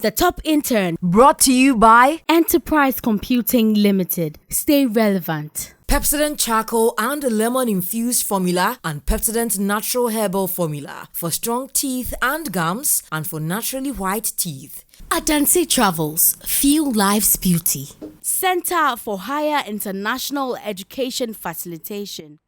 The Top Intern, brought to you by Enterprise Computing Limited. Stay relevant. Pepsodent Charcoal and Lemon Infused Formula and Pepsodent Natural Herbal Formula for strong teeth and gums and for naturally white teeth. Adanse Travels, feel life's beauty. Center for Higher International Education Facilitation.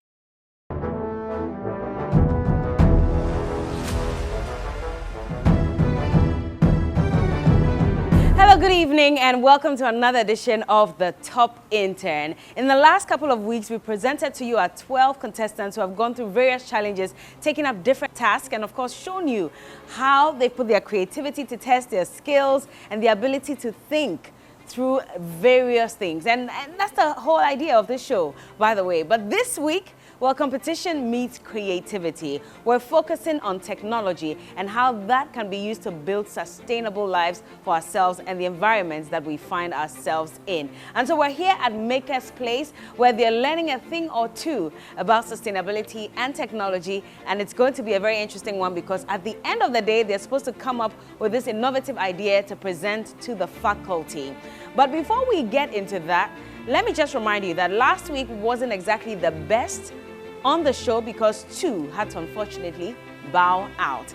Hello, good evening, and welcome to another edition of The Top Intern. In the last couple of weeks, we presented to you our 12 contestants who have gone through various challenges, taking up different tasks, and of course shown you how they put their creativity to test, their skills, and the ability to think through various things. And that's the whole idea of this show, by the way. But this week, well, competition meets creativity. We're focusing on technology and how that can be used to build sustainable lives for ourselves and the environments that we find ourselves in. And so we're here at Maker's Place, where they're learning a thing or two about sustainability and technology. And it's going to be a very interesting one because at the end of the day, they're supposed to come up with this innovative idea to present to the faculty. But before we get into that, let me just remind you that last week wasn't exactly the best on the show because two had to unfortunately bow out.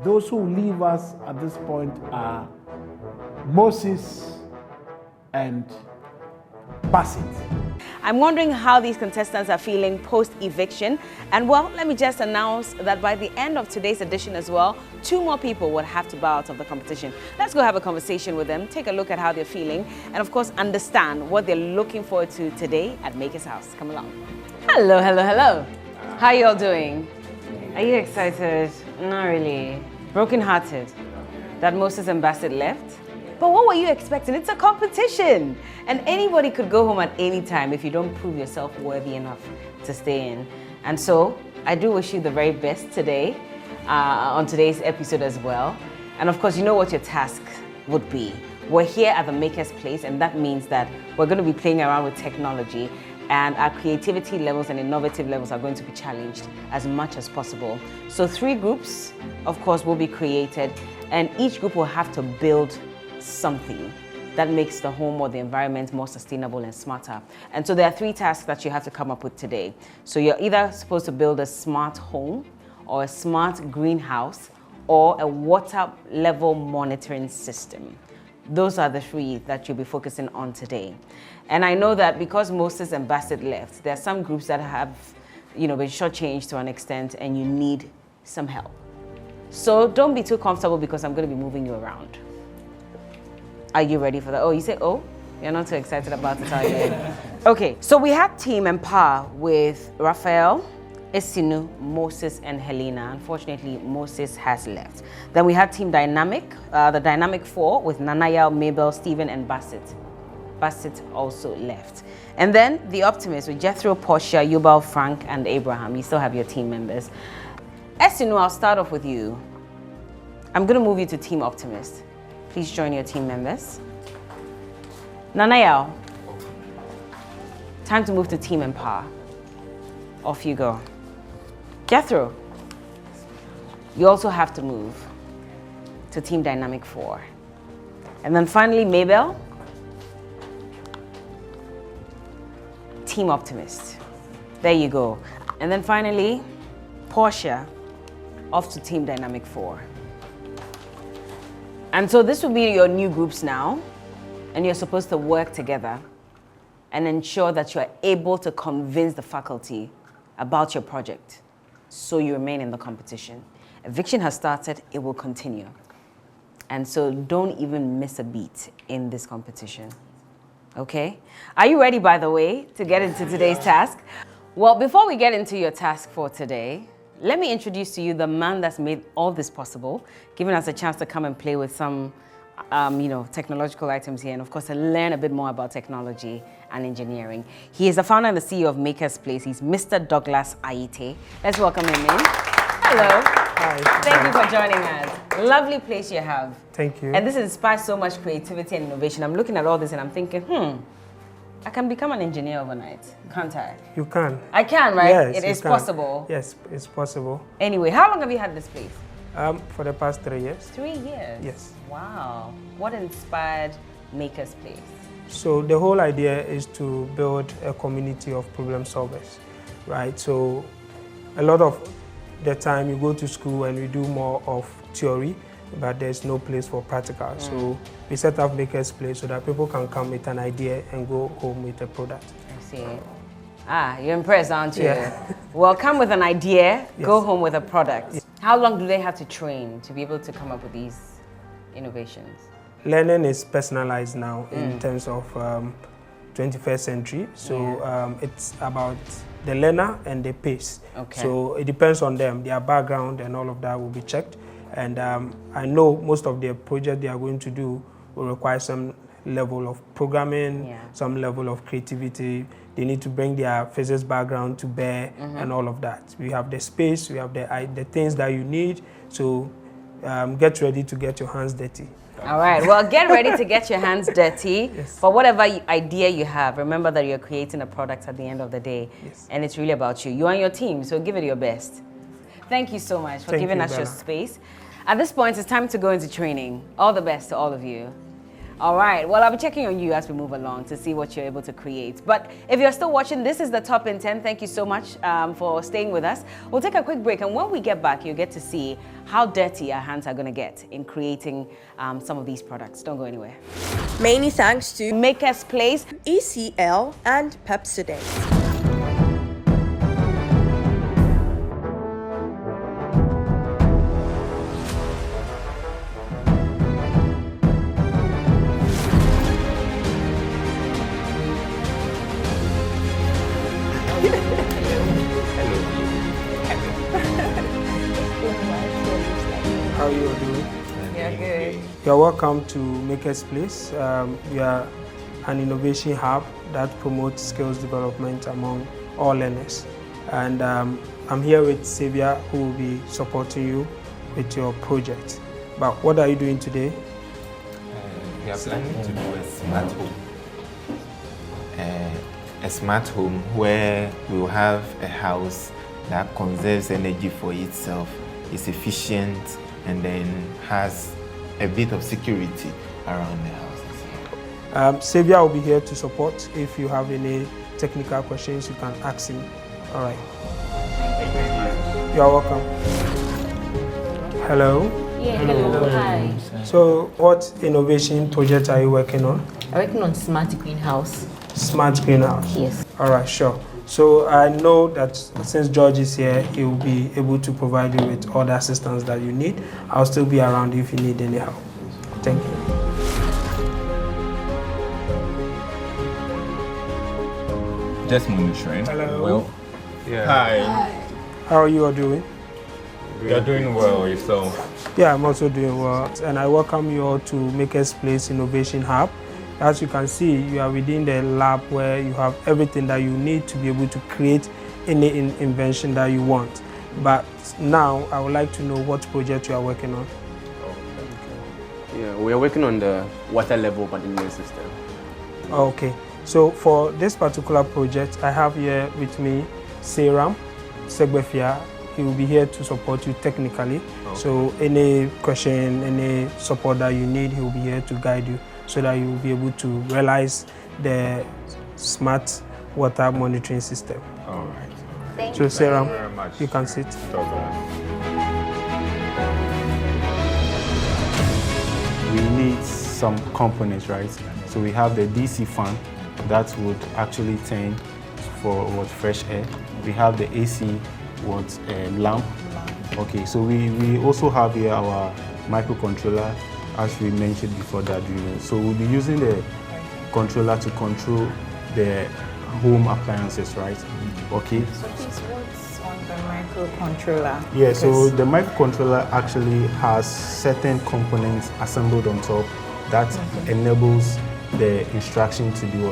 Those who leave us at this point are Moses and Bassett. I'm wondering how these contestants are feeling post-eviction. And well, let me just announce that by the end of today's edition as well, two more people would have to bow out of the competition. Let's go have a conversation with them, take a look at how they're feeling, and of course understand what they're looking forward to today at Maker's House. Come along. Hello, hello, hello. How are you all doing? Are you excited? Not really. Broken-hearted that Moses and Bassett left? But what were you expecting? It's a competition. And anybody could go home at any time if you don't prove yourself worthy enough to stay in. And so I do wish you the very best today, on today's episode as well. And of course, you know what your task would be. We're here at the Maker's Place, and that means that we're going to be playing around with technology, and our creativity levels and innovative levels are going to be challenged as much as possible. So 3 groups, of course, will be created, and each group will have to build something that makes the home or the environment more sustainable and smarter. And so there are 3 tasks that you have to come up with today. So you're either supposed to build a smart home or a smart greenhouse or a water level monitoring system. Those are the 3 that you'll be focusing on today. And I know that because Moses and Bassett left, there are some groups that have, been shortchanged to an extent and you need some help. So don't be too comfortable because I'm going to be moving you around. Are you ready for that? Oh, you say, oh? You're not too excited about it, are you? Okay, so we had Team Empower with Raphael, Esinu, Moses, and Helena. Unfortunately, Moses has left. Then we had Team Dynamic, the Dynamic 4 with Nanaya, Mabel, Stephen, and Bassett. Bassett also left. And then the Optimists with Jethro, Portia, Yubal, Frank, and Abraham. You still have your team members. Esinu, I'll start off with you. I'm going to move you to Team Optimist. Please join your team members. Nanayao, time to move to Team Empower. Off you go. Jethro, you also have to move to Team Dynamic 4. And then finally, Mabel, Team Optimist. There you go. And then finally, Portia, off to Team Dynamic 4. And so this will be your new groups now, and you're supposed to work together and ensure that you're able to convince the faculty about your project so you remain in the competition. Eviction has started, it will continue. And so don't even miss a beat in this competition, okay? Are you ready, by the way, to get into today's task? Well, before we get into your task for today, let me introduce to you the man that's made all this possible, giving us a chance to come and play with some, technological items here, and of course, to learn a bit more about technology and engineering. He is the founder and the CEO of Maker's Place. He's Mr. Douglas Aite. Let's welcome him in. Hello. Hi. Thank you for joining us. Lovely place you have. Thank you. And this inspires so much creativity and innovation. I'm looking at all this and I'm thinking, I can become an engineer overnight, can't I? You can. I can, right? Yes, it is can. possible. Yes, it's possible. Anyway, how long have you had this place? For the past 3 years. 3 years? Yes. Wow. What inspired Maker's Place? So the whole idea is to build a community of problem solvers, right? So a lot of the time you go to school and we do more of theory, but there's no place for practical. So we set up Maker's Place so that people can come with an idea and go home with a product. I see. Ah, you're impressed, aren't you? Yeah. Well, come with an idea, Yes. go home with a product. Yes. How long do they have to train to be able to come up with these innovations? Learning is personalized now in terms of 21st century. So it's about the learner and the pace. Okay. So it depends on them. Their background and all of that will be checked. And I know most of the project they are going to do will require some level of programming, some level of creativity. They need to bring their physics background to bear and all of that. We have the space, we have the things that you need. So get ready to get your hands dirty. All right, well, get ready to get your hands dirty. Yes. For whatever idea you have, remember that you're creating a product at the end of the day. Yes. And it's really about you. You and your team, so give it your best. Thank you so much for giving us your space. At this point, it's time to go into training. All the best to all of you. All right, well, I'll be checking on you as we move along to see what you're able to create. But if you're still watching, this is the Top in 10. Thank you so much for staying with us. We'll take a quick break, and when we get back, you'll get to see how dirty our hands are going to get in creating some of these products. Don't go anywhere. Many thanks to Maker's Place, ECL and Pepsodent. How you are doing? yeah, good. You're welcome to Maker's Place. We are an innovation hub that promotes skills development among all learners. And I'm here with Xavier, who will be supporting you with your project. But what are you doing today? We are planning to do a smart home. A smart home where we will have a house that conserves energy for itself, is efficient, and then has a bit of security around the house as well. Xavier will be here to support. If you have any technical questions, you can ask him. All right. You are welcome. Hello. Yeah, hello. Hi. So what innovation project are you working on? I'm working on smart greenhouse. Smart greenhouse? Yes. All right, sure. So I know that since George is here, he will be able to provide you with all the assistance that you need. I'll still be around if you need any help. Thank you. Just monitoring. Hello. Well, Yeah. hi. How are you all doing? You're doing well yourself. Yeah, I'm also doing well. And I welcome you all to Maker's Place Innovation Hub. As you can see, you are within the lab where you have everything that you need to be able to create any invention that you want. But now I would like to know what project you are working on. Yeah, we are working on the water level management system. Okay, so for this particular project, I have here with me Seram Segbefia. He will be here to support you technically. Okay. So any question, any support that you need, he will be here to guide you so that you will be able to realize the smart water monitoring system. All right. Thank So Seram, very much. you can sit. We need some components, right? So we have the DC fan that would actually turn for what fresh air. We have the AC lamp. Okay, so we also have here our microcontroller, as we mentioned before that. So we'll be using the controller to control the home appliances, right? Okay. So please, what's on the microcontroller? Yeah, so the microcontroller actually has certain components assembled on top that enables the instruction to be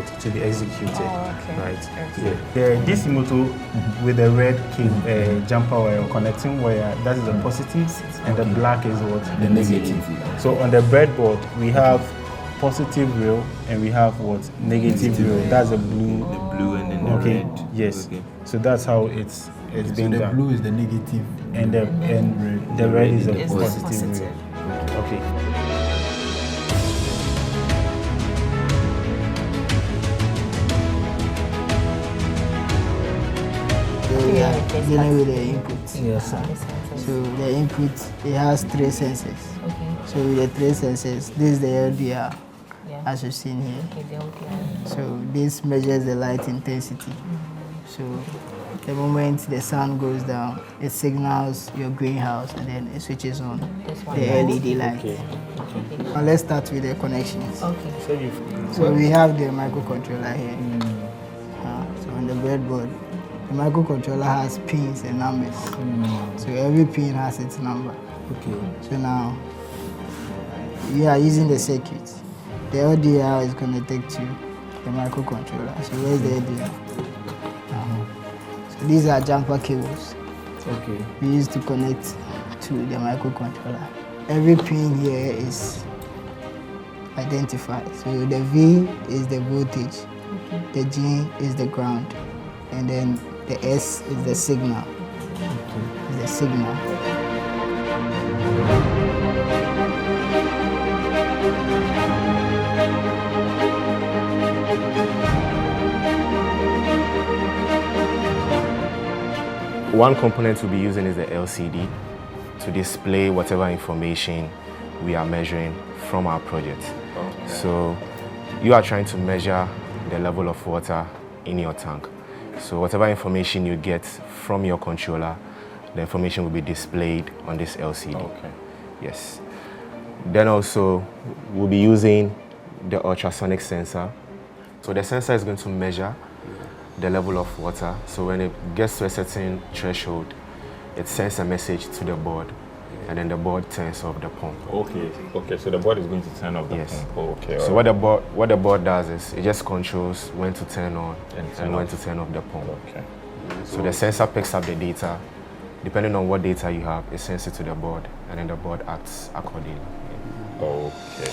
executed. Oh, okay. Right. Okay. Yeah. The DC motor with the red jumper wire or connecting wire, that is the positive, and the black is what? The negative. So on the breadboard, we have positive rail and we have what? Negative rail. That's the blue. The blue and then the Okay. red. Yes. Okay. So that's how it's it's So being the done. blue is the negative, And the red is the positive. positive. Okay. So we are dealing with the input. Yes, sir. So the input, it has 3 sensors. Okay. So with the 3 sensors, this is the LDR, Yeah. as you've seen here. Okay, the LDR. So this measures the light intensity. So the moment the sun goes down, it signals your greenhouse and then it switches on the LED light. Okay. Now let's start with the connections. Okay. So we have the microcontroller here. So on the breadboard, the microcontroller has pins and numbers. So every pin has its number. Okay. So now we are using the circuit. The LDR is connected to the microcontroller. So where's the LDR? So these are jumper cables. Okay. We use to connect to the microcontroller. Every pin here is identified. So the V is the voltage, the G is the ground, and then the S is the signal. Is the signal. One component we'll be using is the LCD to display whatever information we are measuring from our project. Okay. So you are trying to measure the level of water in your tank. So whatever information you get from your controller, the information will be displayed on this LCD. Okay. Yes. Then also we'll be using the ultrasonic sensor. So the sensor is going to measure the level of water. So when it gets to a certain threshold, it sends a message to the board, and then the board turns off the pump. Okay. Okay. So the board is going to turn off the pump. Oh, okay. So what the board does is it just controls when to turn on and when to turn off the pump. Okay. So the sensor picks up the data. Depending on what data you have, it sends it to the board, and then the board acts accordingly. Okay.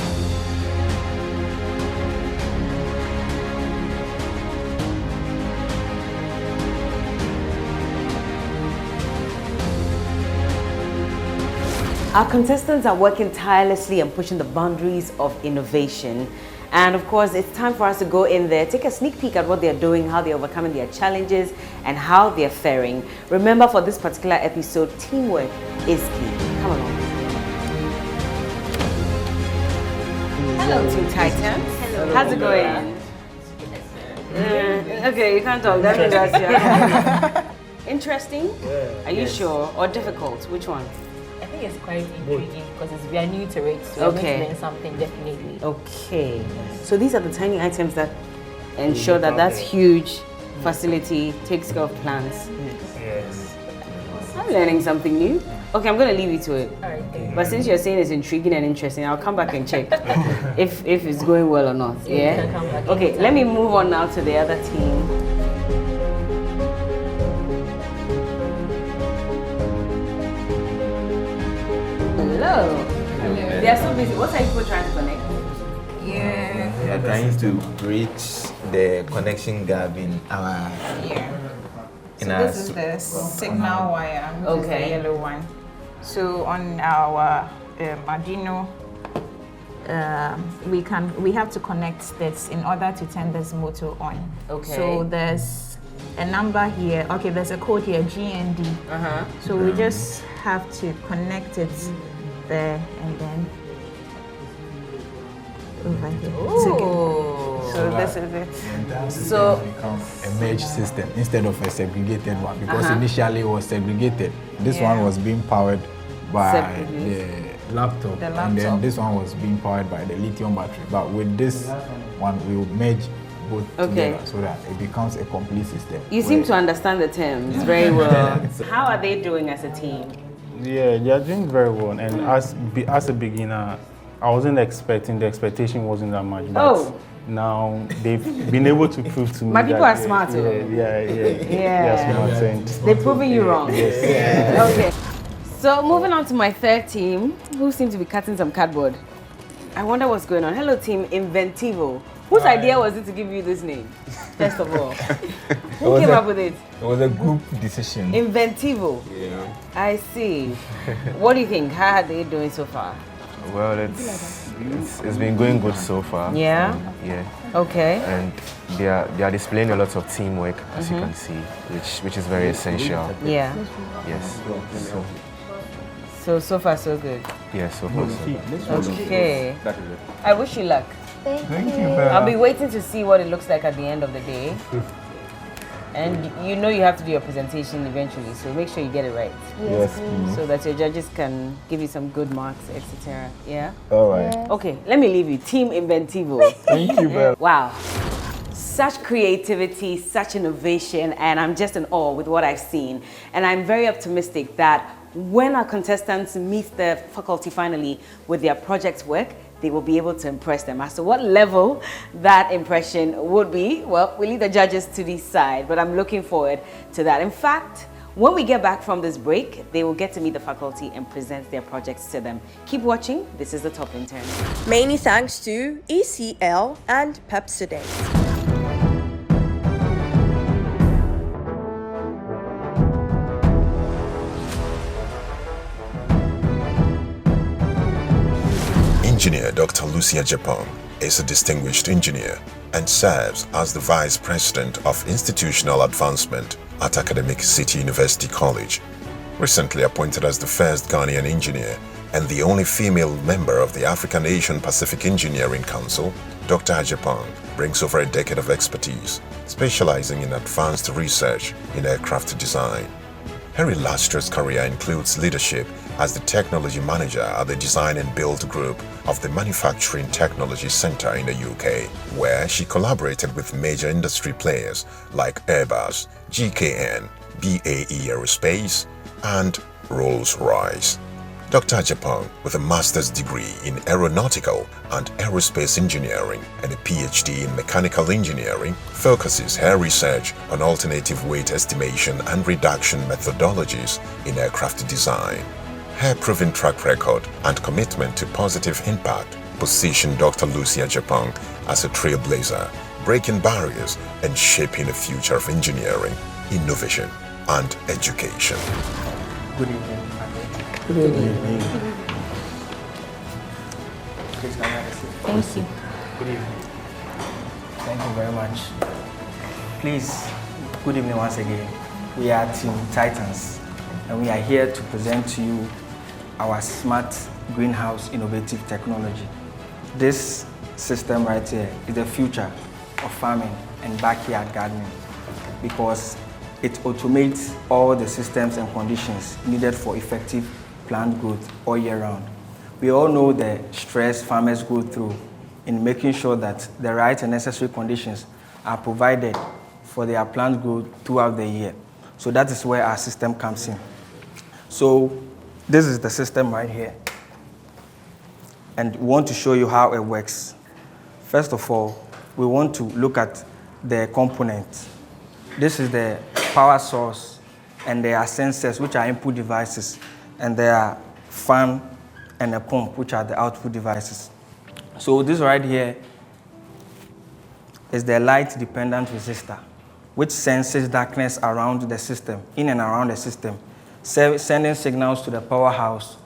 Our contestants are working tirelessly and pushing the boundaries of innovation. And of course, it's time for us to go in there, take a sneak peek at what they're doing, how they're overcoming their challenges, and how they're faring. Remember, for this particular episode, teamwork is key. Come along. Hello, Team Titans. Hello. How's it going? Okay, you can't talk. That means that's interesting? Yeah. Are you sure? Or difficult? Which one? I think it's quite intriguing because we are new to it, so we're going to learn something definitely. Okay. So these are the tiny items that ensure that huge facility takes care of plants. Yes. I'm learning something new. Okay, I'm going to leave you to it. All right, but since you're saying it's intriguing and interesting, I'll come back and check if it's going well or not. Yeah? Okay, let me move on now to the other team. Hello. They are so busy. What are you people trying to connect? Yeah. We are trying to bridge the connection gap in our. So this is the signal wire, which is the yellow one. So on our Arduino, we have to connect this in order to turn this motor on. Okay. So there's a number here. Okay, there's a code here, GND. So we just have to connect it there and then over here. So this is it. So becomes a merged system instead of a segregated one, because initially it was segregated. This one was being powered by the laptop, and then this one was being powered by the lithium battery. But with this one, we will merge both together so that it becomes a complete system. You seem to understand the terms very well. How are they doing as a team? Yeah, they are doing very well. And as a beginner, I wasn't expecting, the expectation wasn't that much. But now they've been able to prove to me My people that are smart. Yeah. They are smart. And they're proving you wrong. Yes. Okay. So moving on to my third team, who seem to be cutting some cardboard. I wonder what's going on. Hello, team Inventivo. Whose idea was it to give you this name? first of all? Who came up with it? It was a group decision. Inventivo. Yeah. I see. What do you think? How are they doing so far? Well, it's been going good so far. Yeah? Yeah. Okay. And they are displaying a lot of teamwork, as you can see, which is very essential. Yeah. Yes. So far so good. Yeah, so far so good. Okay. I wish you luck. Thank you. I'll be waiting to see what it looks like at the end of the day. And you know you have to do your presentation eventually, so make sure you get it right. Yes, please. So that your judges can give you some good marks, etc. Yeah? All right. Okay, let me leave you. Team Inventivo. Thank you, Bella. Wow. Such creativity, such innovation, and I'm just in awe with what I've seen. And I'm very optimistic that when our contestants meet the faculty finally with their project work, they will be able to impress them. As to what level that impression would be, well, we'll leave the judges to decide, but I'm looking forward to that. In fact, when we get back from this break, they will get to meet the faculty and present their projects to them. Keep watching. This is the Top Intern. Many thanks to ECL and Pepsidase. Engineer Dr. Lucia Japong is a distinguished engineer and serves as the Vice President of Institutional Advancement at Academic City University College. Recently appointed as the first Ghanaian engineer and the only female member of the African Asian Pacific Engineering Council, Dr. Japong brings over a decade of expertise, specializing in advanced research in aircraft design. Her illustrious career includes leadership as the technology manager at the Design and Build Group of the Manufacturing Technology Center in the UK, where she collaborated with major industry players like Airbus, GKN, BAE Aerospace, and Rolls-Royce. Dr. Japong, with a master's degree in aeronautical and aerospace engineering and a PhD in mechanical engineering, focuses her research on alternative weight estimation and reduction methodologies in aircraft design. Her proven track record and commitment to positive impact position Dr. Lucia Japong as a trailblazer, breaking barriers and shaping the future of engineering, innovation, and education. Good evening. Good evening. Please come have a seat. Thank you. Good evening. Thank you very much. Please, good evening once again. We are Team Titans, and we are here to present to you our smart greenhouse innovative technology. This system right here is the future of farming and backyard gardening because it automates all the systems and conditions needed for effective plant growth all year round. We all know the stress farmers go through in making sure that the right and necessary conditions are provided for their plant growth throughout the year. So that is where our system comes in. So this is the system right here. And we want to show you how it works. First of all, we want to look at the components. This is the power source, and there are sensors, which are input devices, and there are fan and a pump, which are the output devices. So this right here is the light-dependent resistor, which senses darkness around the system, in and around the system, sending signals to the powerhouse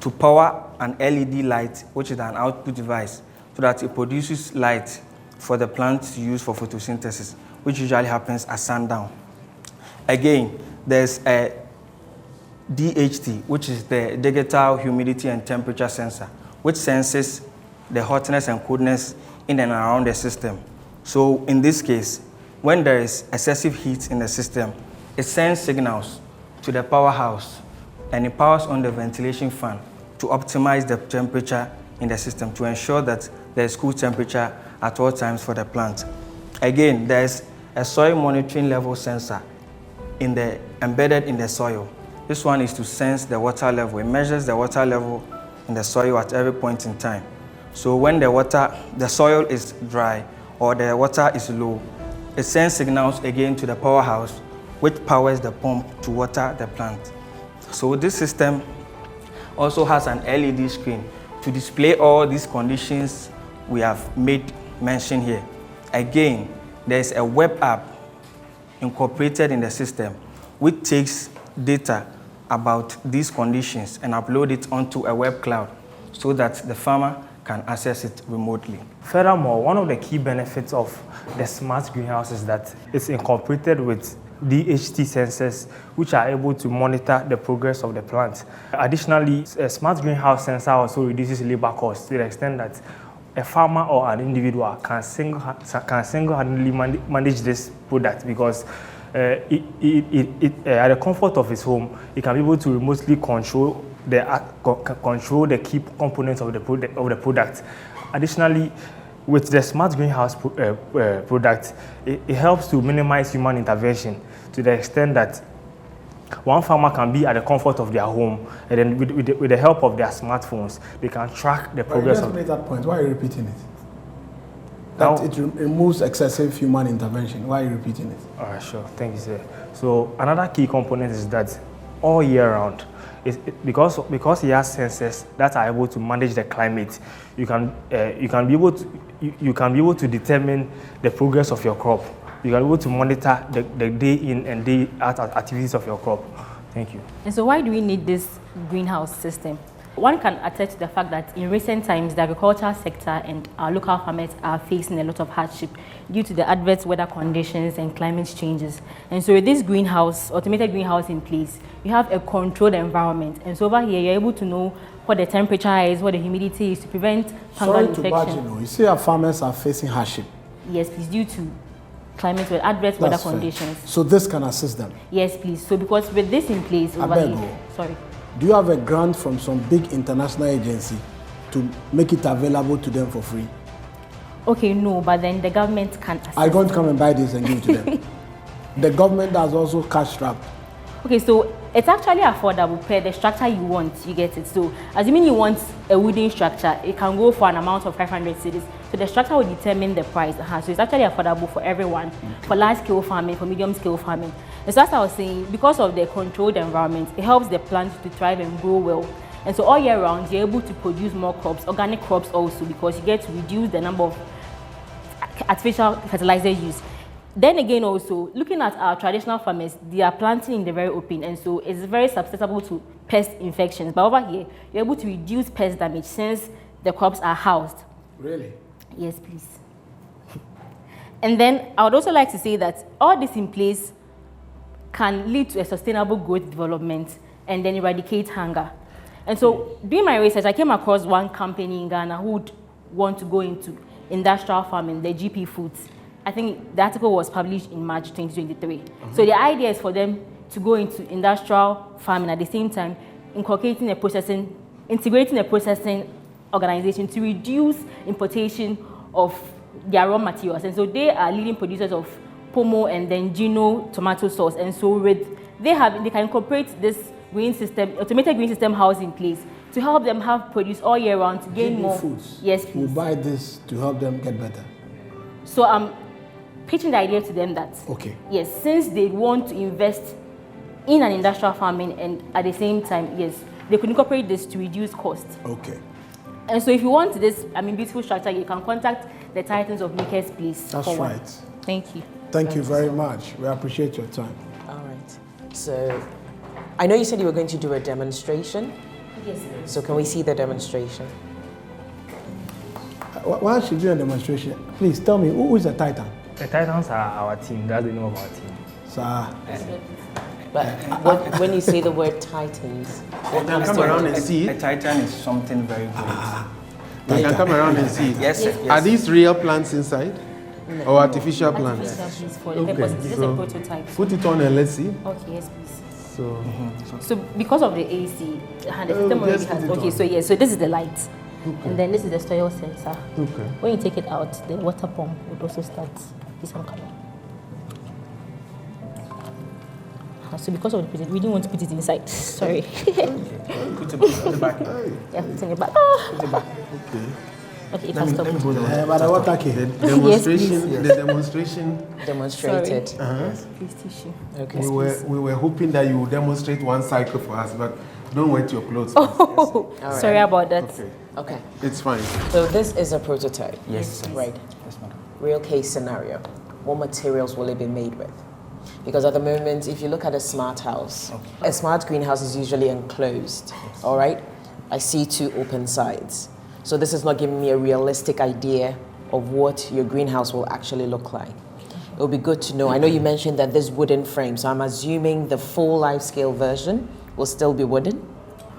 to power an LED light, which is an output device, so that it produces light for the plant to use for photosynthesis, which usually happens at sundown. Again, there's a DHT, which is the digital humidity and temperature sensor, which senses the hotness and coldness in and around the system. So in this case, when there is excessive heat in the system, it sends signals to the powerhouse and it powers on the ventilation fan to optimize the temperature in the system to ensure that there is cool temperature at all times for the plant. Again, there is a soil monitoring level sensor embedded in the soil. This one is to sense the water level. It measures the water level in the soil at every point in time. So when the soil is dry or the water is low, it sends signals again to the powerhouse, which powers the pump to water the plant. So this system also has an LED screen to display all these conditions we have made mention here. Again, there's a web app incorporated in the system which takes data about these conditions and upload it onto a web cloud so that the farmer can access it remotely. Furthermore, one of the key benefits of the smart greenhouse is that it's incorporated with DHT sensors, which are able to monitor the progress of the plant. Additionally, a smart greenhouse sensor also reduces labor costs to the extent that a farmer or an individual can single-handedly manage this product because at the comfort of his home, he can be able to remotely control the key components of the product. Additionally, with the smart greenhouse product, it helps to minimize human intervention to the extent that one farmer can be at the comfort of their home, and then with the help of their smartphones, they can track the progress. You just made that point. Why are you repeating it? That it removes excessive human intervention. Why are you repeating it? All right, sure. Thank you, sir. So another key component is that all year round, because he has sensors that are able to manage the climate, you can be able to determine the progress of your crop. You can be able to monitor the day in and day out activities of your crop. Thank you. And so why do we need this greenhouse system? One can attest to the fact that in recent times, the agricultural sector and our local farmers are facing a lot of hardship due to the adverse weather conditions and climate changes. And so with this greenhouse, automated greenhouse in place, you have a controlled environment. And so over here, you're able to know what the temperature is, what the humidity is to prevent fungal infection. Sorry to barge, you see our farmers are facing hardship. Yes, please, due to climate with adverse weather conditions. So this can assist them? Yes, please. So because with this in place over here, sorry. Do you have a grant from some big international agency to make it available to them for free? Okay, no, but then the government can assist. I'm going to come and buy this and give it to them. The government has also cash strapped. Okay, so it's actually affordable per the structure you want, you get it. So assuming you want a wooden structure, it can go for an amount of 500 cedis. So the structure will determine the price. So it's actually affordable for everyone, for large-scale farming, for medium-scale farming. And so as I was saying, because of the controlled environment, it helps the plants to thrive and grow well. And so all year round, you're able to produce more crops, organic crops also, because you get to reduce the number of artificial fertilizer use. Then again also, looking at our traditional farmers, they are planting in the very open, and so it's very susceptible to pest infections. But over here, you're able to reduce pest damage since the crops are housed. Really? Yes, please. And then I would also like to say that all this in place can lead to a sustainable growth development and then eradicate hunger. And so doing my research, I came across one company in Ghana who would want to go into industrial farming, the GP Foods. I think the article was published in March 2023. So the idea is for them to go into industrial farming at the same time, integrating a processing organization to reduce importation of their raw materials. And so they are leading producers of Pomo and then Gino tomato sauce. And so they can incorporate this green system, automated green system house in place to help them have produce all year round to gain more. Foods. Yes, please. We'll buy this to help them get better. So I'm pitching the idea to them that, yes, since they want to invest in an industrial farming and at the same time, yes, they could incorporate this to reduce costs. Okay. And so if you want this, beautiful structure, you can contact the Titans of Maker's Place. That's right. Thank you. Thank you very much. We appreciate your time. All right. So I know you said you were going to do a demonstration. Yes. So can we see the demonstration? While she's doing a demonstration, please tell me, who is the Titan? The Titans are our team. That's the name of our team. Sir. But when you say the word Titans, They can come around and see. A Titan is something very great. They can come around and see. Yes, sir. Are these real plants inside? No. Or artificial plants? This is a prototype. Put it on and let's see. Okay, yes, please. So, because of the AC, the system already has. Okay, so yes, so this is the light. Okay. And then this is the soil sensor. Okay. When you take it out, the water pump would also start this one coming. So because of the we didn't want to put it inside. Sorry. Put it back. Yeah, put it in the back. Put it back. Okay. Okay, it has stopped. The demonstration. Yes, the demonstration demonstrated. Please tissue. Okay. We were hoping that you would demonstrate one cycle for us, but don't wet your clothes. Oh, right. Sorry about that. Okay. It's fine. So this is a prototype. Yes. Right. Yes, madam. Real case scenario. what materials will it be made with? Because at the moment, if you look at a smart house, a smart greenhouse is usually enclosed, all right? I see 2 open sides. So this is not giving me a realistic idea of what your greenhouse will actually look like. It would be good to know. I know you mentioned that this wooden frame, so I'm assuming the full life scale version will still be wooden?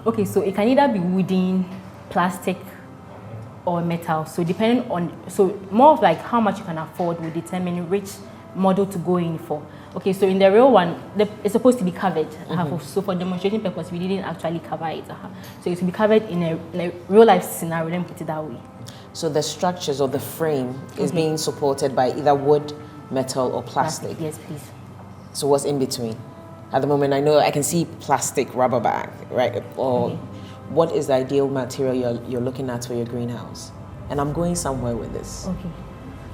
Okay, so it can either be wooden, plastic, or metal. So depending on, so more of like how much you can afford will determine which model to go in for. Okay, so in the real one, it's supposed to be covered. So for demonstration purpose, we didn't actually cover it. So it will be covered in a real life scenario, then put it that way. So the structures of the frame is being supported by either wood, metal, or plastic? Yes, please. So what's in between? At the moment, I know I can see plastic rubber bag, right? Or what is the ideal material you're looking at for your greenhouse? And I'm going somewhere with this. Okay.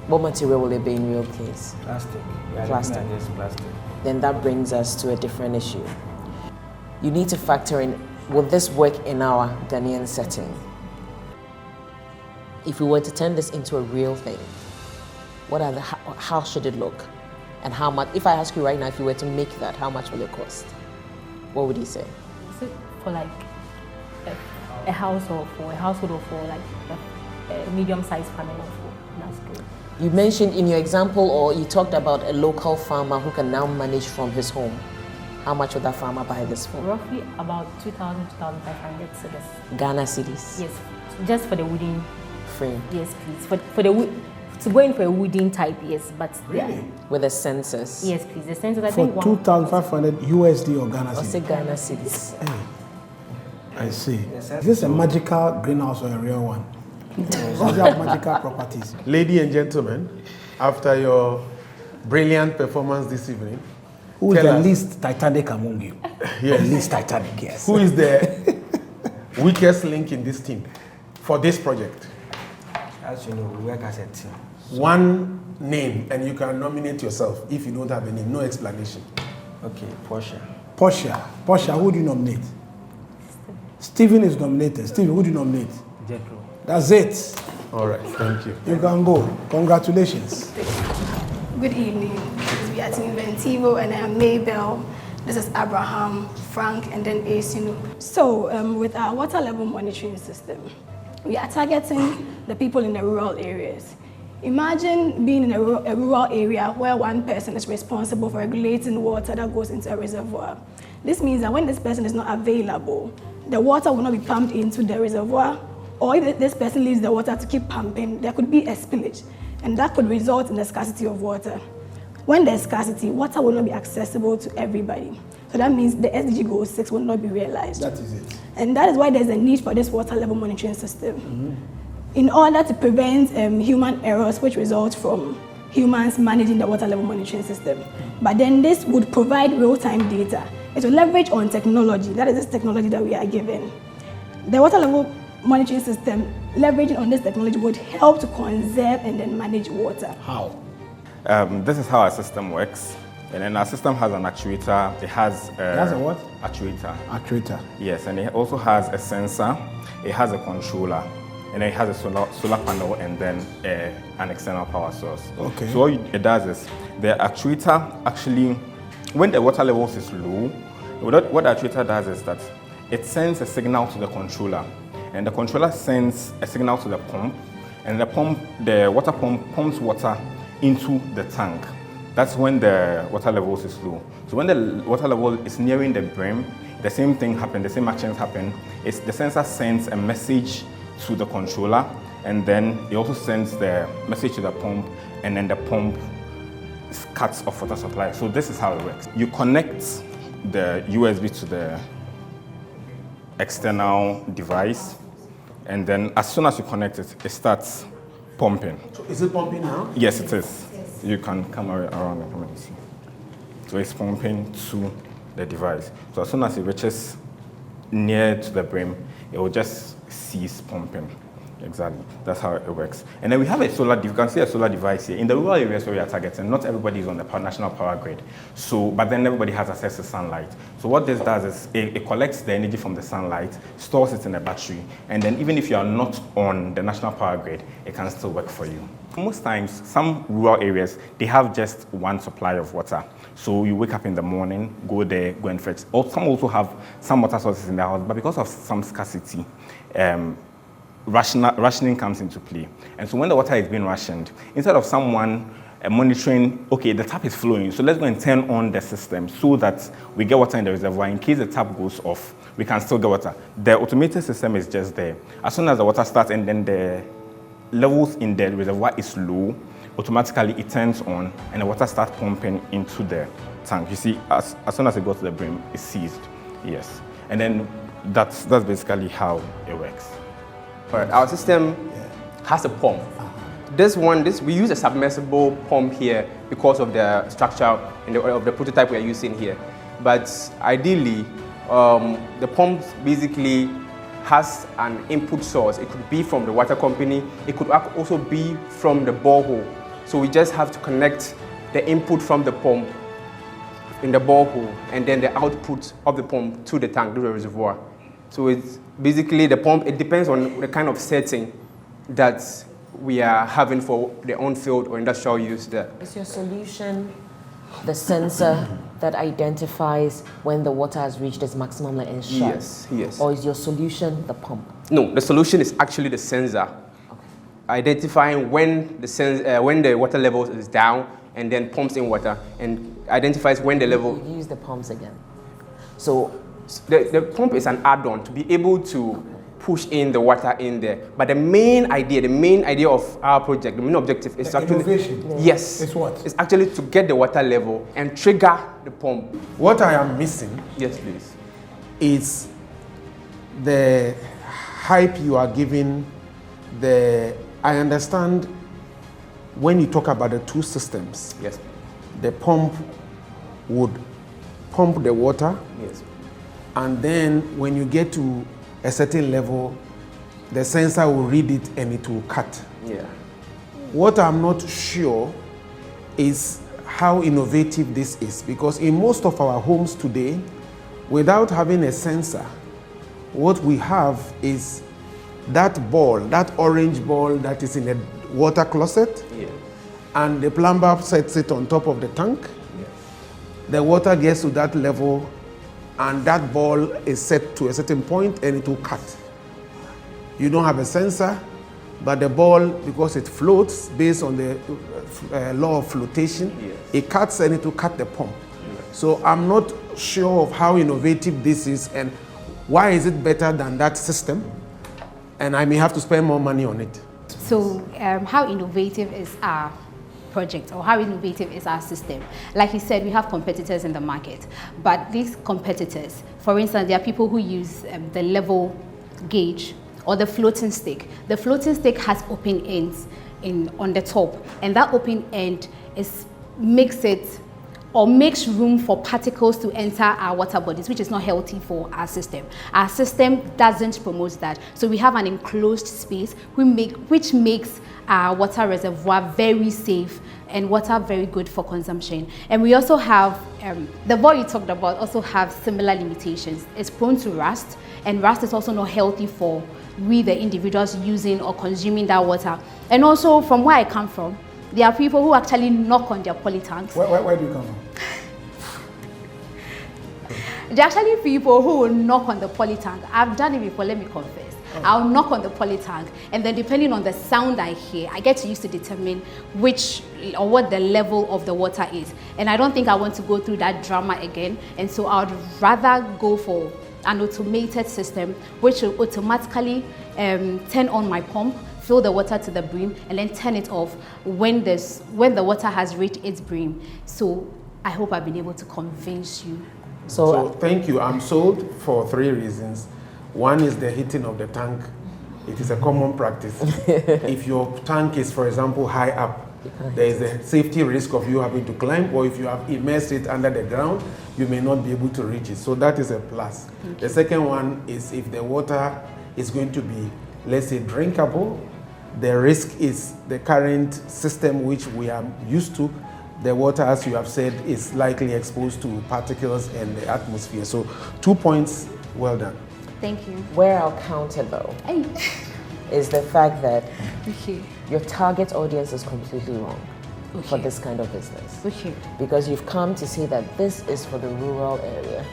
What material will it be in real case? Plastic. Plastic. Yes, plastic. Then that brings us to a different issue. You need to factor in, will this work in our Ghanaian setting? If we were to turn this into a real thing, how should it look? And how much, if I ask you right now, if you were to make that, how much will it cost? What would you say? Is it for like a household, or like a medium-sized family? That's good. You mentioned in your example, or you talked about a local farmer who can now manage from his home. How much would that farmer buy this for? Roughly about 2,000 to 2,500 cedis. Ghana cedis? Yes, just for the wooden frame. Yes, please. For the wood, to go in for a wooden type, yes, but really? With the sensors? Yes, please. The sensors, I for think 2,500 USD or Ghana cedis? Or say Ghana cedis. I see. Is this a magical greenhouse or a real one? Does it have magical properties? Ladies and gentlemen, after your brilliant performance this evening, who is the least Titanic among you? Yes. The least Titanic, yes. Who is the weakest link in this team for this project? As you know, we work as a team. One name, and you can nominate yourself if you don't have a name. No explanation. Okay, Portia. Portia, who do you nominate? Stephen is nominated. Stephen, who do you nominate? Jethro. That's it. All right, thank you. You can go. Congratulations. Good evening. We are Team Inventivo, and I am Maybell. This is Abraham, Frank, and then Asinu. So, with our water level monitoring system, we are targeting the people in the rural areas. Imagine being in a rural area where one person is responsible for regulating water that goes into a reservoir. This means that when this person is not available, the water will not be pumped into the reservoir, or if this person leaves the water to keep pumping, there could be a spillage, and that could result in the scarcity of water. When there's scarcity, water will not be accessible to everybody. So that means the SDG Goal 6 will not be realized. That is it. And that is why there's a need for this water level monitoring system. In order to prevent human errors which result from humans managing the water level monitoring system. But then this would provide real-time data. It will leverage on technology. That is this technology that we are given. The water level monitoring system, leveraging on this technology, would help to conserve and then manage water. How? This is how our system works. And then our system has an actuator. It has a what? Actuator. Actuator. Yes, and it also has a sensor. It has a controller. And then it has a solar panel and then an external power source. Okay. So what it does is, the actuator actually, when the water levels is low, what the actuator does is that it sends a signal to the controller. And the controller sends a signal to the pump. And the water pump pumps water into the tank. That's when the water levels is low. So when the water level is nearing the brim, the same thing happens, the same actions happen. It's the sensor sends a message to the controller, and then it also sends the message to the pump, and then the pump cuts off water supply. So this is how it works. You connect the USB to the external device, and then as soon as you connect it, it starts pumping. So is it pumping now? Yes, it is. You can come around and come and see. So it's pumping to the device. So as soon as it reaches near to the brim, it will just cease pumping. Exactly. That's how it works. And then we have a solar, you can see a solar device here. In the rural areas where we are targeting, not everybody is on the national power grid. So, but then everybody has access to sunlight. So what this does is it collects the energy from the sunlight, stores it in a battery, and then even if you are not on the national power grid, it can still work for you. Most times, some rural areas, they have just one supply of water. So you wake up in the morning, go there, go and fetch. Or some also have some water sources in their house, but because of some scarcity, rationing comes into play. And so when the water is being rationed, instead of someone monitoring, okay, the tap is flowing, so let's go and turn on the system so that we get water in the reservoir. In case the tap goes off, we can still get water. The automated system is just there. As soon as the water starts and then the levels in the reservoir is low, automatically it turns on and the water starts pumping into the tank. You see, as soon as it goes to the brim, it's seized. Yes. And then that's basically how it works. All right, our system has a pump. We use a submersible pump here because of the structure of the prototype we are using here. But ideally, the pump basically has an input source. It could be from the water company. It could also be from the borehole. So we just have to connect the input from the pump in the borehole and then the output of the pump to the tank, to the reservoir. So it's basically the pump, it depends on the kind of setting that we are having for the on-field or industrial use there. Is your solution the sensor that identifies when the water has reached its maximum and shut? Yes, yes. Or is your solution the pump? No, the solution is actually the sensor. Identifying when the water level is down and then pumps in water and identifies when the level... You use the pumps again. So the pump is an add-on to be able to push in the water in there. But the main idea of our project, the main objective is actually... Innovation? Yes. It's what? It's actually to get the water level and trigger the pump. What I am missing... Yes, please. ...is the hype you are giving I understand when you talk about the two systems. Yes. The pump would pump the water. Yes. And then when you get to a certain level, the sensor will read it and it will cut. Yeah. What I'm not sure is how innovative this is, because in most of our homes today, without having a sensor, what we have is that ball, that orange ball that is in a water closet, and the plumber sets it on top of the tank. The water gets to that level and that ball is set to a certain point and it will cut. You don't have a sensor, but the ball, because it floats based on the law of flotation, it cuts and it will cut the pump. So I'm not sure of how innovative this is and why is it better than that system, and I may have to spend more money on it. So how innovative is our project, or how innovative is our system? Like you said, we have competitors in the market, but these competitors, for instance, there are people who use the level gauge or the floating stick. The floating stick has open ends on the top, and that open end makes room for particles to enter our water bodies, which is not healthy for our system. Our system doesn't promote that. So we have an enclosed space which makes our water reservoir very safe and water very good for consumption. And we also have, the ball you talked about also have similar limitations. It's prone to rust, and rust is also not healthy for we, the individuals using or consuming that water. And also from where I come from, there are people who actually knock on their poly tanks. Where do you come from? There are actually people who will knock on the poly tank. I've done it before, let me confess. I'll knock on the poly tank, and then depending on the sound I hear, I get to use to determine which or what the level of the water is. And I don't think I want to go through that drama again. And so I would rather go for an automated system which will automatically turn on my pump, fill the water to the brim, and then turn it off when the water has reached its brim. So I hope I've been able to convince you. So thank you. I'm sold for 3 reasons. One is the heating of the tank. It is a common practice. If your tank is, for example, high up, there is a safety risk of you having to climb, or if you have immersed it under the ground, you may not be able to reach it. So that is a plus. The second one is if the water is going to be let's say, drinkable. The risk is the current system which we are used to. The water, as you have said, is likely exposed to particles and the atmosphere. So 2 points, well done. Thank you. Where I'll counter though is the fact that your target audience is completely wrong for this kind of business. Because you've come to say that this is for the rural area.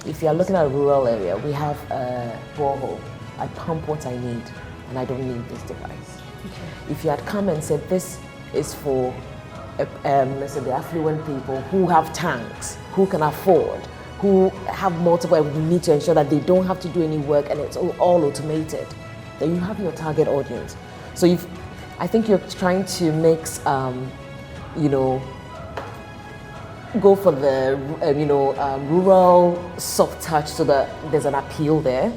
If you're looking at a rural area, we have a borehole. I pump what I need and I don't need this device. If you had come and said this is for let's say the affluent people who have tanks, who can afford, who have multiple, and you need to ensure that they don't have to do any work and it's all automated, then you have your target audience. So I think you're trying to mix, you know, go for the, rural soft touch so that there's an appeal there.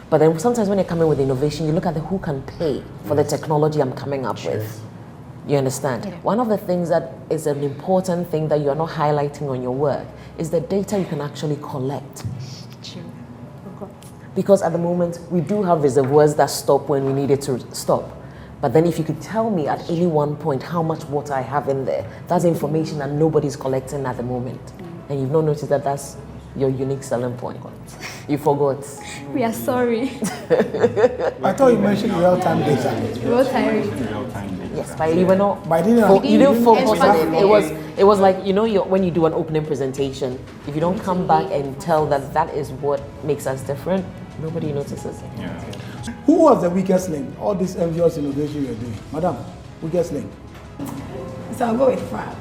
But then sometimes when you're coming with innovation, you look at who can pay for the technology I'm coming up with. You understand? One of the things that is an important thing that you're not highlighting on your work is the data you can actually collect. Because at the moment, we do have reservoirs that stop when we need it to stop. But then if you could tell me at any one point how much water I have in there, that's information that nobody's collecting at the moment. And you've not noticed that that's your unique selling point. You forgot. We are sorry. I thought you mentioned real-time data. Real-time data. Yes, but you were not. But you didn't focus on it. It was like, you know, when you do an opening presentation, if you don't come back and tell that that is what makes us different, nobody notices. Who was the weakest link? All this envious innovation you're doing, madam. Weakest link. So I'll go with Frank.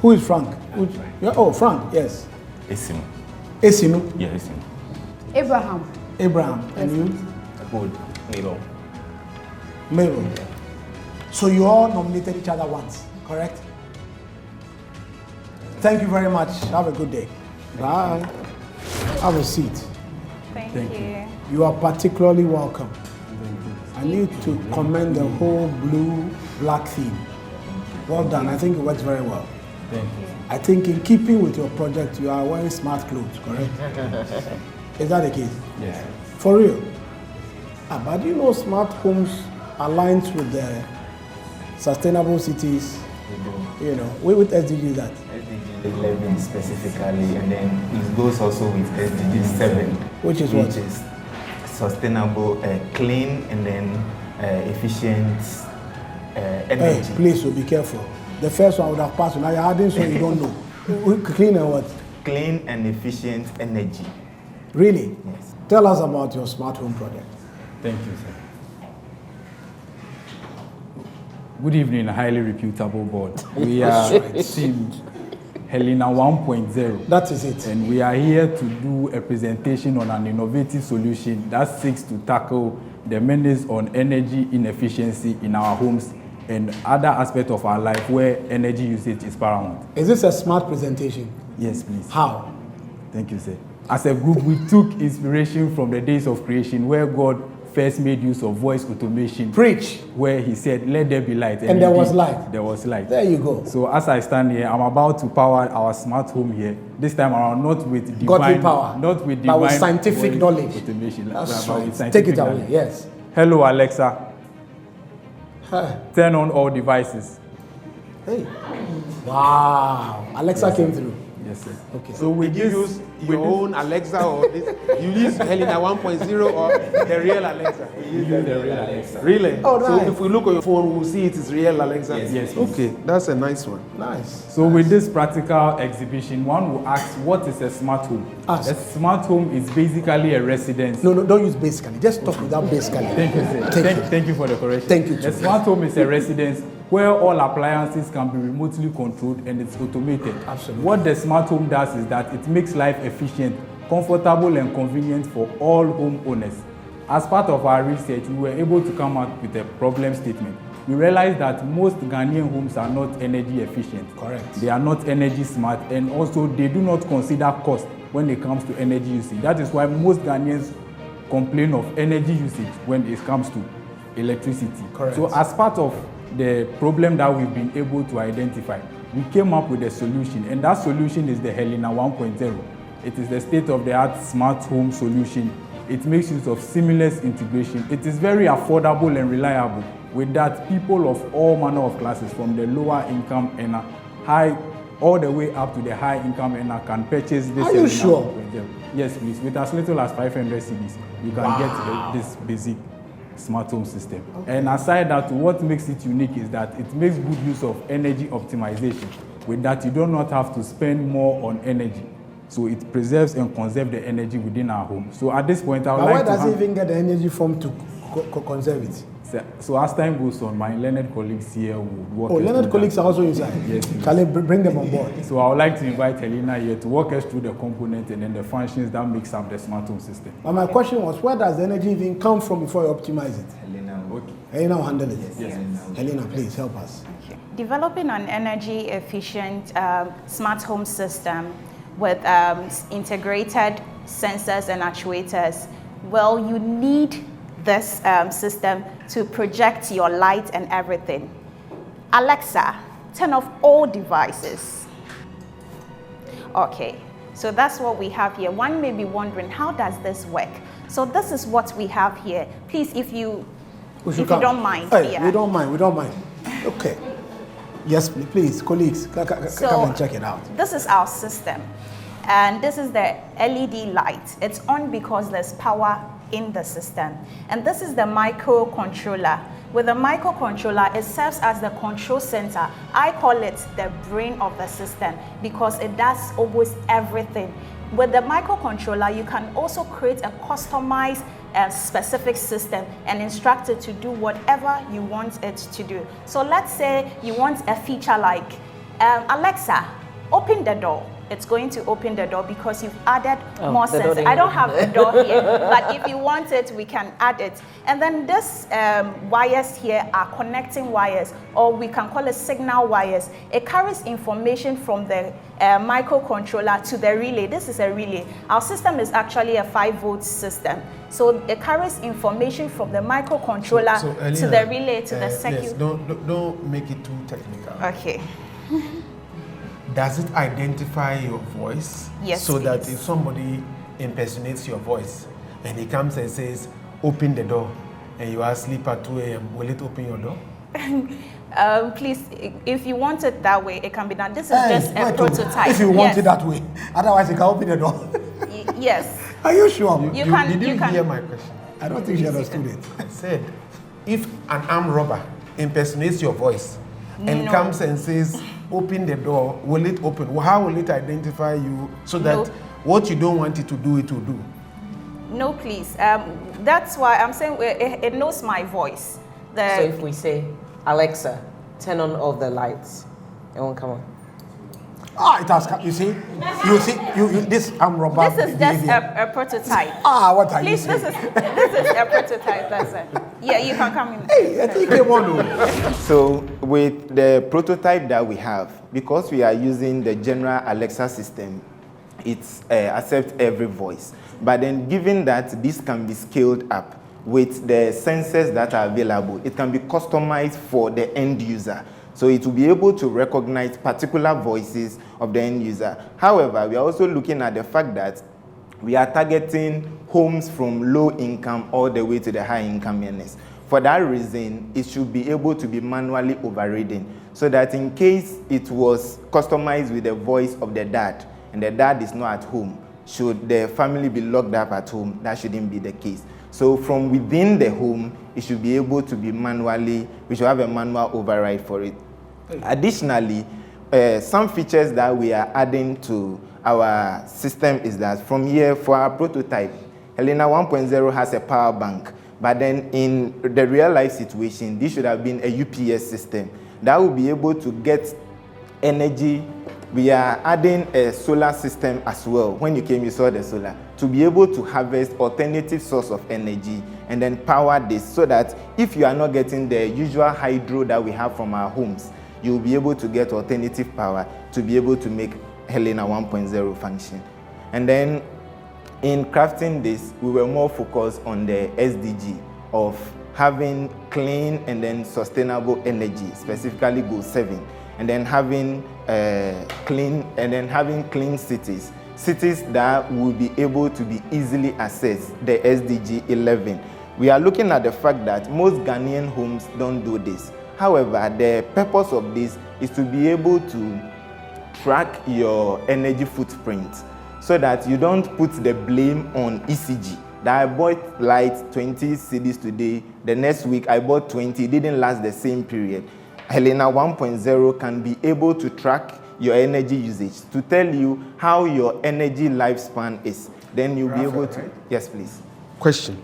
Who is Frank? Oh, Frank. Yes. Esinu. Esinu. Yeah, Esinu. Abraham. Abraham. And you? Good. Mabel. Mabel. So you all nominated each other once, correct? Thank you very much. Have a good day. Bye. Have a seat. Thank you. You are particularly welcome. I need to commend the whole blue-black theme. Well done. I think it works very well. Thank you. I think in keeping with your project, you are wearing smart clothes, correct? Is that the case? Yes. For real? But you know smart homes aligns with the sustainable cities. You know, with SDG is that? SDG 11 specifically, and then it goes also with SDG 7. Which is what? Which is sustainable, clean, and then efficient energy. Hey, please, so be careful. The first one would have passed. Now you're adding so you don't know. Clean and what? Clean and efficient energy. Really? Yes. Tell us about your smart home project. Thank you, sir. Good evening, highly reputable board. We are team Helena 1.0. That is it. And we are here to do a presentation on an innovative solution that seeks to tackle the menace on energy inefficiency in our homes and other aspects of our life where energy usage is paramount. Is this a smart presentation? Yes, please. How? Thank you, sir. As a group, we took inspiration from the days of creation where God first made use of voice automation. Preach. Where he said, let there be light. And there was light. There was light. There you go. So as I stand here, I'm about to power our smart home here. This time around, not with divine godly power, not with but divine with scientific knowledge. Automation. That's but right. with scientific Take it away. knowledge. Yes. Hello, Alexa. Turn on all devices. Hey. Wow. Alexa came through. Yes, sir. Okay. So we use your own Alexa or this? You use Helena 1.0 or the real Alexa? We use the real Alexa. Really? Oh, nice. So if we look on your phone, we'll see it is real Alexa? Yes. Okay, that's a nice one. Nice. So with this practical exhibition, one will ask, what is a smart home? Ask. A smart home is basically a residence. No, don't use basically. Just talk without basically. Thank you, sir. Thank you for the correction. Thank you. A smart home is a residence where all appliances can be remotely controlled and it's automated. Absolutely. What the smart home does is that it makes life efficient, comfortable and convenient for all homeowners. As part of our research, we were able to come up with a problem statement. We realized that most Ghanaian homes are not energy efficient. Correct. They are not energy smart, and also they do not consider cost when it comes to energy usage. That is why most Ghanaians complain of energy usage when it comes to electricity. Correct. So as part of the problem that we've been able to identify, we came up with a solution, and that solution is the Helena 1.0. It is the state-of-the-art smart home solution It makes use of seamless integration. It is very affordable and reliable. With that, people of all manner of classes, from the lower income earner, all the way up to the high income earner, can purchase this. Are you sure? Yes, please. With as little as 500 cedis, you can get this basic smart home system. Okay. And aside that, what makes it unique is that it makes good use of energy optimization. With that, you do not have to spend more on energy. So it preserves and conserves the energy within our home. So at this point, I would like to... Where does it even get the energy from to conserve it? So as time goes on, my learned colleagues here would work. Oh, learned colleagues are also inside? Yes. Can I bring them on board? So I would like to invite Helena here to walk us through the components and then the functions that makes up the smart home system. But my question was, where does the energy even come from before you optimize it? Helena, okay. Helena will handle it. Yes. Helena, please help us. Okay. Developing an energy efficient smart home system with integrated sensors and actuators, well, you need this system to project your light and everything. Alexa, turn off all devices. Okay, so that's what we have here. One may be wondering, how does this work? So this is what we have here. Please, if you don't mind. Hey, yeah. We don't mind. Okay. Yes, please, colleagues, come and check it out. This is our system. And this is the LED light. It's on because there's power in the system. And this is the microcontroller. With the microcontroller, it serves as the control center. I call it the brain of the system because it does almost everything. With the microcontroller, you can also create a customized specific system and instruct it to do whatever you want it to do. So let's say you want a feature like, Alexa, open the door. It's going to open the door because you've added more sensors. I don't have the door here, but if you want it, we can add it. And then this wires here are connecting wires, or we can call it signal wires. It carries information from the microcontroller to the relay. This is a relay. Our system is actually a 5-volt system. So it carries information from the microcontroller to the relay to the circuit. Yes, don't make it too technical. Okay. Does it identify your voice? Yes, so please. that if somebody impersonates your voice and he comes and says, open the door, and you are asleep at 2 a.m., will it open your door? Please, if you want it that way, it can be done. This is just a prototype. If you want it that way, otherwise you can open the door. Yes. Are you sure? You can. Did you hear my question? I don't think she understood it. I said, if an armed robber impersonates your voice and comes and says, open the door, will it open? How will it identify you so that what you don't want it to do, it will do? No, please. That's why I'm saying it knows my voice. So if we say, Alexa, turn on all the lights, it won't come on. It has come. You see, this robber. This is just a prototype. What are please, you saying? This is a prototype. That's it. Yeah, you can come in. Hey, I think came on. So with the prototype that we have, because we are using the general Alexa system, it accepts every voice. But then given that this can be scaled up with the sensors that are available, it can be customized for the end user. So it will be able to recognize particular voices of the end user. However, we are also looking at the fact that we are targeting homes from low income all the way to the high income earners. For that reason, it should be able to be manually overridden so that in case it was customized with the voice of the dad and the dad is not at home, should the family be locked up at home, that shouldn't be the case. So from within the home, it should be able to be we should have a manual override for it. Additionally, some features that we are adding to our system is that from here, for our prototype, Helena 1.0 has a power bank, but then in the real life situation, this should have been a UPS system that will be able to get energy. We are adding a solar system as well. When you came, you saw the solar, to be able to harvest alternative source of energy and then power this so that if you are not getting the usual hydro that we have from our homes, you'll be able to get alternative power to be able to make Helena 1.0 function. And then in crafting this, we were more focused on the SDG of having clean and then sustainable energy, specifically goal 7, and then having clean cities cities that will be able to be easily accessed, the SDG 11. We are looking at the fact that most Ghanaian homes don't do this. However, the purpose of this is to be able to track your energy footprint so that you don't put the blame on ECG. That I bought light 20 cedis today, the next week I bought 20, it didn't last the same period. Helena 1.0 can be able to track your energy usage to tell you how your energy lifespan is. Then you'll be able to... Right? Yes, please. Question.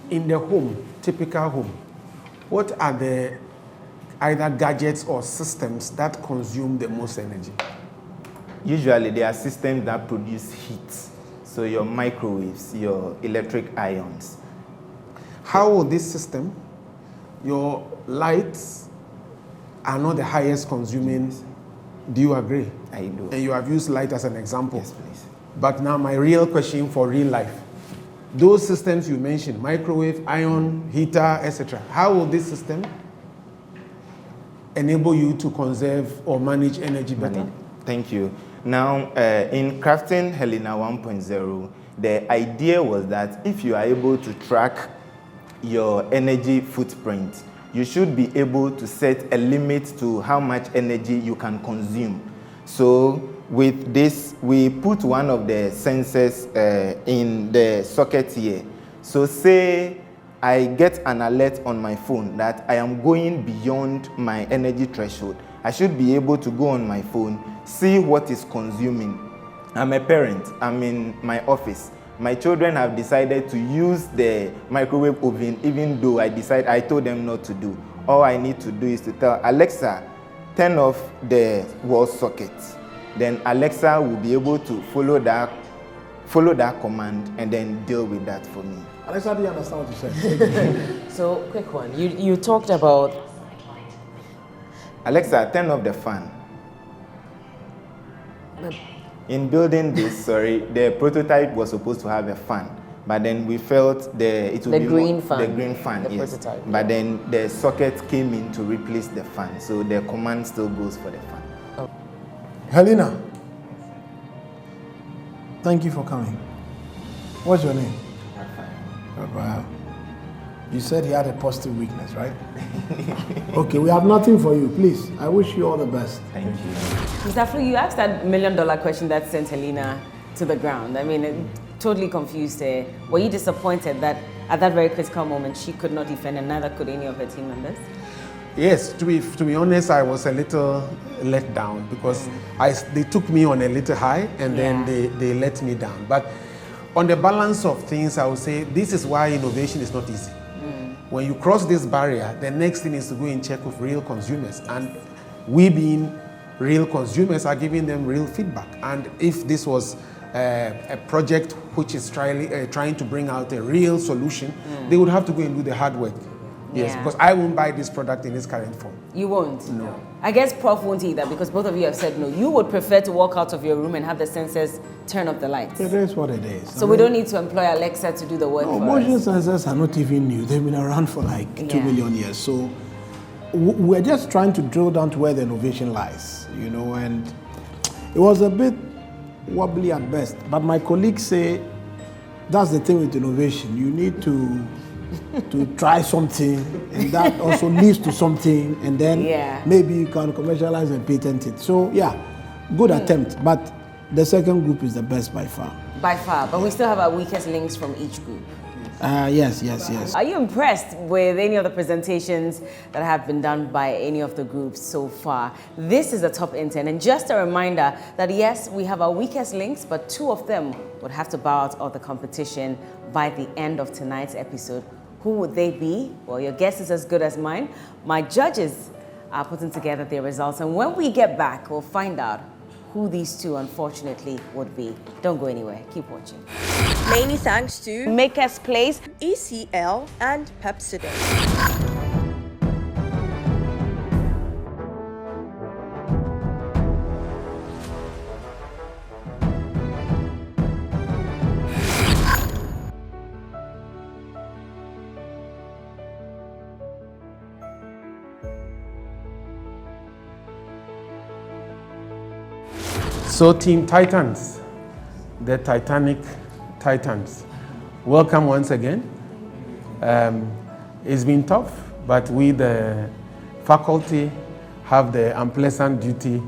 In the home, typical home, what are the either gadgets or systems that consume the most energy? Usually there are systems that produce heat. So your microwaves, your electric irons. How will this system, your lights are not the highest consuming? Do you agree? I do. And you have used light as an example. Yes, please. But now my real question for real life. Those systems you mentioned, microwave, iron, heater, etc. How will this system enable you to conserve or manage energy better? Thank you. Now, in crafting Helena 1.0, the idea was that if you are able to track your energy footprint, you should be able to set a limit to how much energy you can consume. So with this, we put one of the sensors in the socket here. So say I get an alert on my phone that I am going beyond my energy threshold. I should be able to go on my phone, see what is consuming. I'm a parent, I'm in my office. My children have decided to use the microwave oven even though I told them not to do. All I need to do is to tell Alexa, turn off the wall socket. Then Alexa will be able to follow that command and then deal with that for me. Alexa, do you understand what you said? So, quick one. You talked about... Alexa, turn off the fan. In building this, the prototype was supposed to have a fan, but then we felt the green fan, the yes. prototype. But then the socket came in to replace the fan, so the command still goes for the fan. Oh. Helena, thank you for coming. What's your name? Raphael. You said he had a positive weakness, right? Okay, we have nothing for you. Please, I wish you all the best. Thank you. Mr. Flu, you asked that $1 million question that sent Helena to the ground. I mean, it totally confused her. Were you disappointed that at that very critical moment she could not defend and neither could any of her team members? Yes, to be honest, I was a little let down because they took me on a little high and then they let me down. But on the balance of things, I would say this is why innovation is not easy. When you cross this barrier, the next thing is to go and check with real consumers. And we being real consumers are giving them real feedback. And if this was a project which is trying to bring out a real solution, they would have to go and do the hard work. Yes, because I won't buy this product in its current form. You won't? No. I guess Prof won't either because both of you have said no. You would prefer to walk out of your room and have the sensors turn off the lights. It is what it is. So we don't need to employ Alexa to do the work for motion us. sensors are not even new. They've been around for like 2 million years. So we're just trying to drill down to where the innovation lies, and it was a bit wobbly at best. But my colleagues say that's the thing with innovation. You need to try something, and that also leads to something, and then maybe you can commercialize and patent it. So good attempt, but the second group is the best by far. By far, but we still have our weakest links from each group. Yes. Are you impressed with any of the presentations that have been done by any of the groups so far? This is the top intern, and just a reminder that yes, we have our weakest links, but 2 of them would have to bow out of the competition by the end of tonight's episode. Who would they be? Well, your guess is as good as mine. My judges are putting together their results, and when we get back, we'll find out who these 2, unfortunately, would be. Don't go anywhere. Keep watching. Many thanks to Maker's Place, ECL, and Pepsodent. So Team Titans, the Titanic Titans. Welcome once again. It's been tough, but we, the faculty, have the unpleasant duty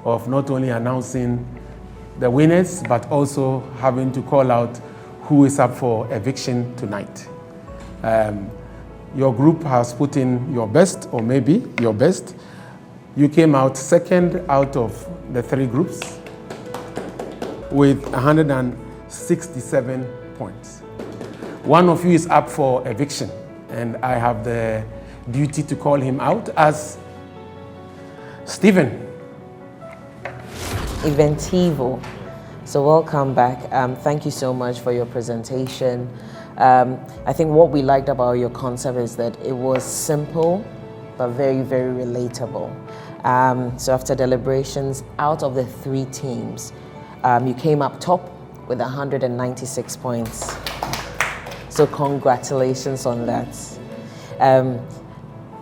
of not only announcing the winners, but also having to call out who is up for eviction tonight. Your group has put in your best, or maybe your best. You came out second out of the 3 groups with 167 points. One of you is up for eviction, and I have the duty to call him out as Stephen. Inventivo. So welcome back. Thank you so much for your presentation. I think what we liked about your concept is that it was simple, but very, very relatable. So after deliberations, out of the 3 teams, you came up top with 196 points. So congratulations on that.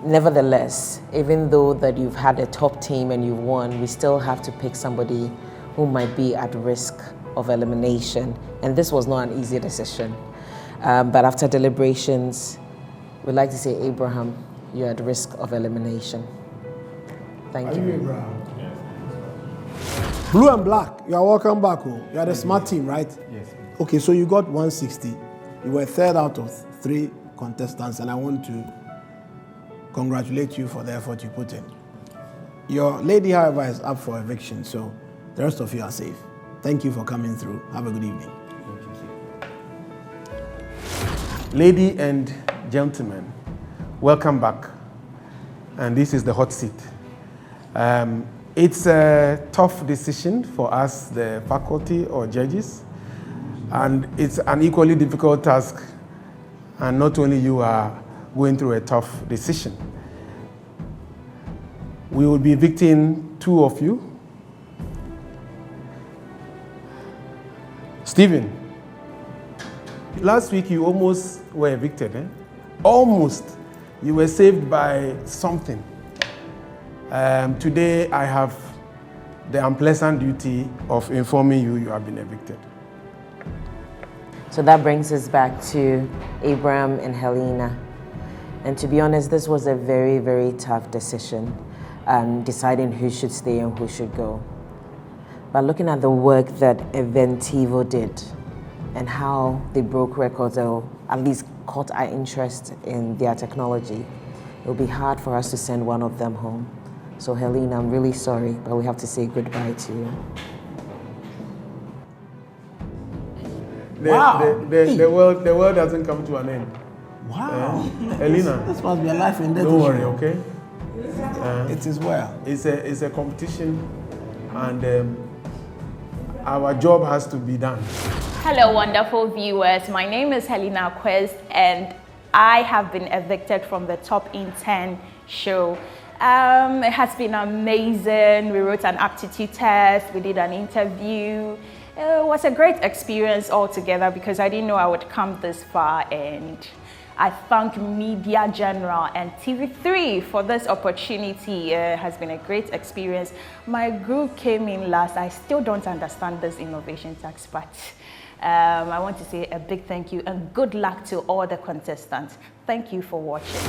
Nevertheless, even though that you've had a top team and you've won, we still have to pick somebody who might be at risk of elimination. And this was not an easy decision. But after deliberations, we'd like to say, Abraham, you're at risk of elimination. Thank you. Abraham? Yes. Blue and black, you are welcome back. You are the smart team, right? Yes. Okay, so you got 160. You were third out of 3 contestants, and I want to congratulate you for the effort you put in. Your lady, however, is up for eviction, so the rest of you are safe. Thank you for coming through. Have a good evening. Lady and gentlemen, welcome back. And this is the hot seat. It's a tough decision for us, the faculty or judges, and it's an equally difficult task. And not only you are going through a tough decision. We will be evicting 2 of you. Stephen, last week you almost were evicted, eh? Almost. You were saved by something. Today I have the unpleasant duty of informing you have been evicted. So that brings us back to Abraham and Helena. And to be honest, this was a very, very tough decision, deciding who should stay and who should go. But looking at the work that Inventivo did and how they broke records, or at least caught our interest in their technology, it will be hard for us to send one of them home. So Helena, I'm really sorry, but we have to say goodbye to you. The world doesn't come to an end. Wow. Helena. This must be a life and death Don't worry, issue. okay? It is well. It's a competition, and our job has to be done. Hello, wonderful viewers. My name is Helena Quest, and I have been evicted from the Top Intern show. It has been amazing. We wrote an aptitude test. We did an interview. It was a great experience altogether because I didn't know I would come this far, and I thank Media General and TV3 for this opportunity. It has been a great experience. My group came in last. I still don't understand this innovation tax, but I want to say a big thank you and good luck to all the contestants. Thank you for watching.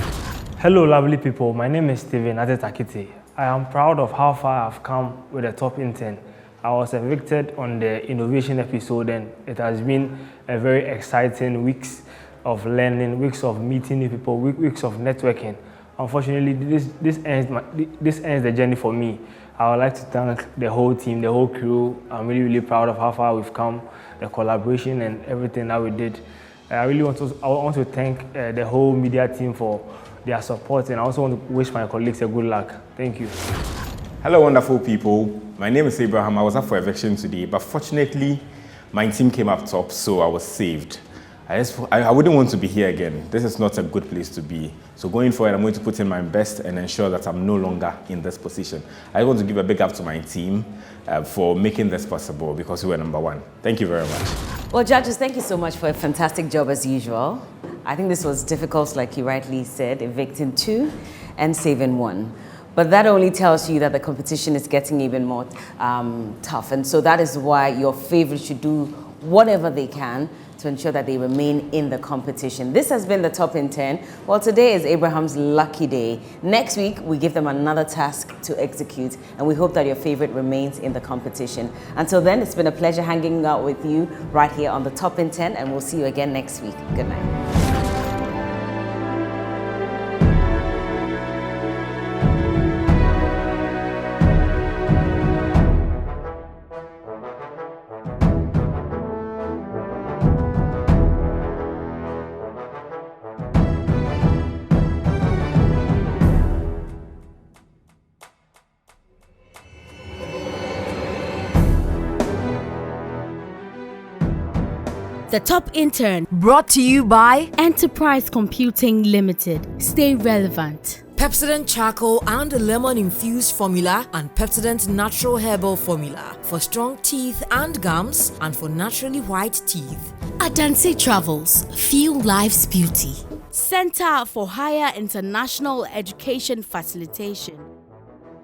Hello, lovely people. My name is Steven Atetakite. I am proud of how far I've come with the Top Intern. I was evicted on the innovation episode, and it has been a very exciting weeks of learning, weeks of meeting new people, weeks of networking. Unfortunately, this ends the journey for me. I would like to thank the whole team, the whole crew. I'm really, really proud of how far we've come, the collaboration and everything that we did. I want to thank the whole media team for their support, and I also want to wish my colleagues a good luck. Thank you. Hello, wonderful people. My name is Abraham. I was up for eviction today, but fortunately, my team came up top, so I was saved. I wouldn't want to be here again. This is not a good place to be. So going forward, I'm going to put in my best and ensure that I'm no longer in this position. I want to give a big up to my team for making this possible because we were number 1. Thank you very much. Well, judges, thank you so much for a fantastic job as usual. I think this was difficult, like you rightly said, evicting 2 and saving 1. But that only tells you that the competition is getting even more tough. And so that is why your favorite should do whatever they can to ensure that they remain in the competition. This has been the Top Intern. Well, today is Abraham's lucky day. Next week, we give them another task to execute, and we hope that your favorite remains in the competition. Until then, it's been a pleasure hanging out with you right here on the Top Intern, and we'll see you again next week. Good night. The Top Intern, brought to you by Enterprise Computing Limited. Stay relevant. Pepsodent Charcoal and Lemon Infused Formula and Pepsodent Natural Herbal Formula for strong teeth and gums and for naturally white teeth. Adanse Travels, feel life's beauty. Center for Higher International Education Facilitation.